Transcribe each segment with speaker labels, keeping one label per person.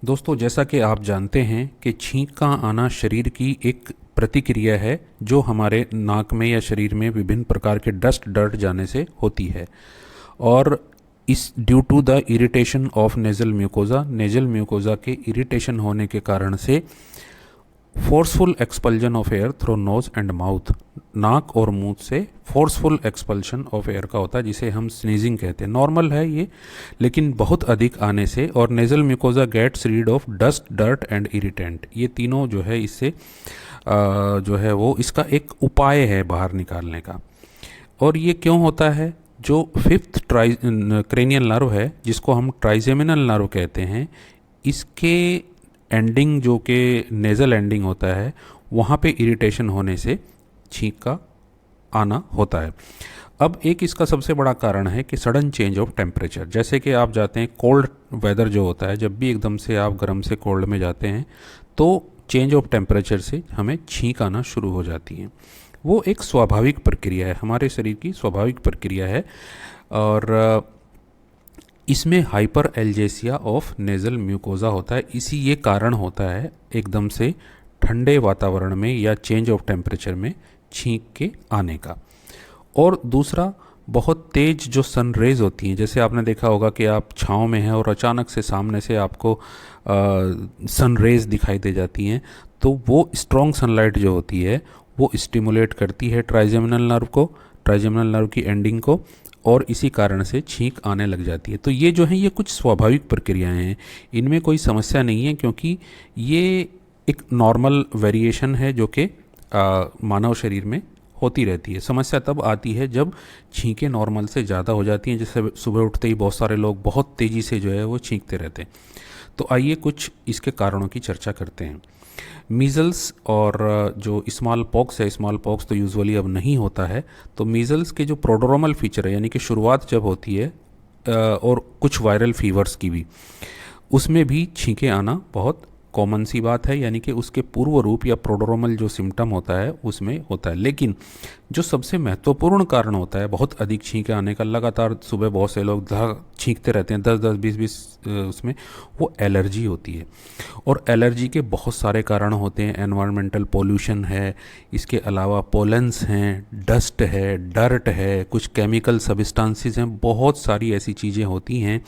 Speaker 1: दोस्तों, जैसा कि आप जानते हैं कि छींक का आना शरीर की एक प्रतिक्रिया है जो हमारे नाक में या शरीर में विभिन्न प्रकार के डस्ट डर्ट जाने से होती है। और इस due to the irritation of nasal mucosa के इरिटेशन होने के कारण से forceful expulsion of air through nose and mouth, नाक और मुंह से फोर्सफुल एक्सपल्शन ऑफ एयर का होता है, जिसे हम स्नीजिंग कहते हैं। नॉर्मल है ये, लेकिन बहुत अधिक आने से, और nasal mucosa gets rid of dust dirt and irritant, ये तीनों जो है इससे जो है वो इसका एक उपाय है बाहर निकालने का। और ये क्यों होता है? जो फिफ्थ क्रेनियल नर्व है, जिसको हम ट्राइजेमिनल नर्व कहते हैं, इसके एंडिंग जो कि नेज़ल एंडिंग होता है, वहाँ पे इरिटेशन होने से छींक का आना होता है। अब एक इसका सबसे बड़ा कारण है कि सडन चेंज ऑफ टेम्परेचर। जैसे कि आप जाते हैं, कोल्ड वेदर जो होता है, जब भी एकदम से आप गर्म से कोल्ड में जाते हैं तो चेंज ऑफ टेम्परेचर से हमें छींक आना शुरू हो जाती है। वो एक स्वाभाविक प्रक्रिया है, हमारे शरीर की स्वाभाविक प्रक्रिया है। और इसमें हाइपर एल्जेसिया ऑफ नेज़ल म्यूकोजा होता है। इसी ये कारण होता है एकदम से ठंडे वातावरण में या चेंज ऑफ टेम्परेचर में छींक के आने का। और दूसरा, बहुत तेज़ जो सन रेज होती हैं, जैसे आपने देखा होगा कि आप छाँव में हैं और अचानक से सामने से आपको सन रेज दिखाई दे जाती हैं, तो वो स्ट्रॉन्ग सनलाइट जो होती है वो स्टिमुलेट करती है ट्राइजेमिनल नर्व की एंडिंग को, और इसी कारण से छींक आने लग जाती है। तो ये जो है, ये कुछ स्वाभाविक प्रक्रियाएं हैं, इनमें कोई समस्या नहीं है, क्योंकि ये एक नॉर्मल वेरिएशन है जो कि मानव शरीर में होती रहती है। समस्या तब आती है जब छींकें नॉर्मल से ज़्यादा हो जाती हैं। जैसे सुबह उठते ही बहुत सारे लोग बहुत तेज़ी से जो है वो छींकते रहते हैं। तो आइए कुछ इसके कारणों की चर्चा करते हैं। मीज़ल्स और जो स्मॉल पॉक्स है, स्मॉल पॉक्स तो यूजुअली अब नहीं होता है। तो मीज़ल्स के जो प्रोड्रोमल फीचर है, यानी कि शुरुआत जब होती है, और कुछ वायरल फीवर्स की भी, उसमें भी छींकें आना बहुत कॉमन सी बात है, यानी कि उसके पूर्व रूप या प्रोड्रोमल जो सिम्टम होता है उसमें होता है। लेकिन जो सबसे महत्वपूर्ण कारण होता है बहुत अधिक छींके आने का, लगातार सुबह बहुत से लोग छींकते रहते हैं 10-10, 20-20 उसमें, वो एलर्जी होती है। और एलर्जी के बहुत सारे कारण होते हैं। एनवायरमेंटल पोल्यूशन है, इसके अलावा पोलेंस हैं, डस्ट है, डर्ट है, कुछ केमिकल सब्सटेंसेस हैं, बहुत सारी ऐसी चीज़ें होती हैं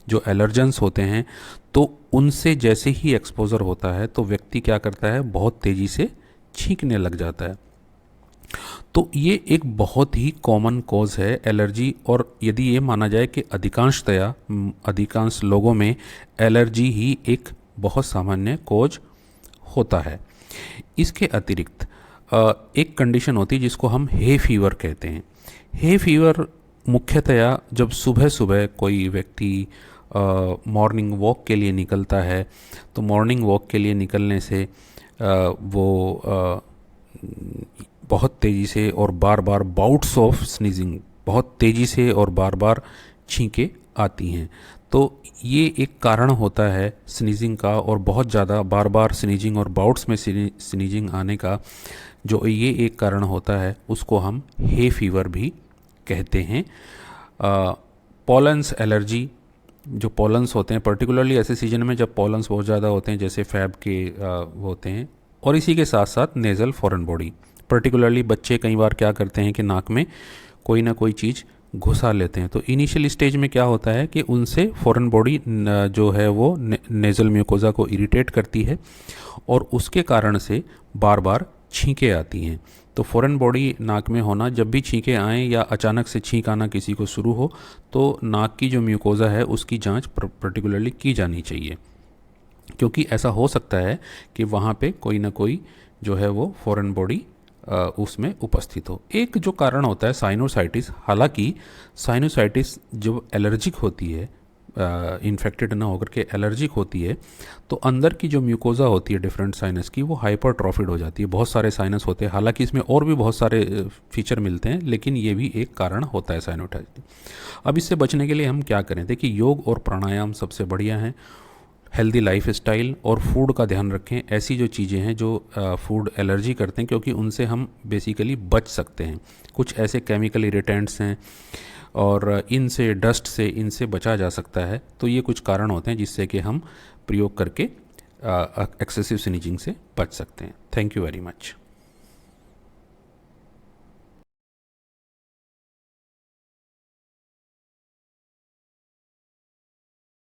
Speaker 1: जो एलर्जेंस होते हैं। तो उनसे जैसे ही एक्सपोजर होता है तो व्यक्ति क्या करता है, बहुत तेज़ी से छींकने लग जाता है। तो ये एक बहुत ही कॉमन कॉज है एलर्जी। और यदि ये माना जाए कि अधिकांश लोगों में एलर्जी ही एक बहुत सामान्य कॉज होता है। इसके अतिरिक्त एक कंडीशन होती है जिसको हम हे फीवर कहते हैं। हे फीवर मुख्यतया जब सुबह सुबह कोई व्यक्ति मॉर्निंग वॉक के लिए निकलता है, तो मॉर्निंग वॉक के लिए निकलने से वो बहुत तेज़ी से और बार बार बाउट्स ऑफ स्नीजिंग, बहुत तेज़ी से और बार बार छींकें आती हैं। तो ये एक कारण होता है स्नीजिंग का, और बहुत ज़्यादा बार बार स्नीजिंग और बाउट्स में स्नीजिंग आने का, जो ये एक कारण होता है, उसको हम हे फीवर भी कहते हैं। पॉलन्स एलर्जी, जो पॉलन्स होते हैं पर्टिकुलरली ऐसे सीजन में जब पॉलन्स बहुत ज़्यादा होते हैं, जैसे फैब के होते हैं। और इसी के साथ साथ नेज़ल फॉरेन बॉडी, पर्टिकुलरली बच्चे कई बार क्या करते हैं कि नाक में कोई ना कोई चीज़ घुसा लेते हैं। तो इनिशियल स्टेज में क्या होता है कि उनसे फॉरेन बॉडी जो है वो नेज़ल म्यूकोजा को इरिटेट करती है, और उसके कारण से बार बार छींकें आती हैं। तो फॉरेन बॉडी नाक में होना, जब भी छींकें आएँ या अचानक से छींक आना किसी को शुरू हो, तो नाक की जो म्यूकोजा है उसकी जांच पर्टिकुलरली की जानी चाहिए, क्योंकि ऐसा हो सकता है कि वहाँ पे कोई ना कोई जो है वो फॉरेन बॉडी उसमें उपस्थित हो। एक जो कारण होता है साइनोसाइटिस, हालांकि साइनोसाइटिस जब एलर्जिक होती है, इन्फेक्टेड ना होकर के एलर्जिक होती है, तो अंदर की जो म्यूकोजा होती है डिफरेंट साइनस की, वो हाइपरट्रॉफिड हो जाती है। बहुत सारे साइनस होते हैं, हालांकि इसमें और भी बहुत सारे फीचर मिलते हैं, लेकिन ये भी एक कारण होता है साइनोसाइटिस। अब इससे बचने के लिए हम क्या करें? देखिए, योग और प्राणायाम सबसे बढ़िया हैं। हेल्दी लाइफ स्टाइल और फूड का ध्यान रखें। ऐसी जो चीज़ें हैं जो फूड एलर्जी करते हैं, क्योंकि उनसे हम बेसिकली बच सकते हैं। कुछ ऐसे केमिकल इरिटेंट्स हैं और इनसे, डस्ट से, इनसे बचा जा सकता है। तो ये कुछ कारण होते हैं जिससे कि हम प्रयोग करके एक्सेसिव स्नीजिंग से बच सकते हैं। Thank you very much.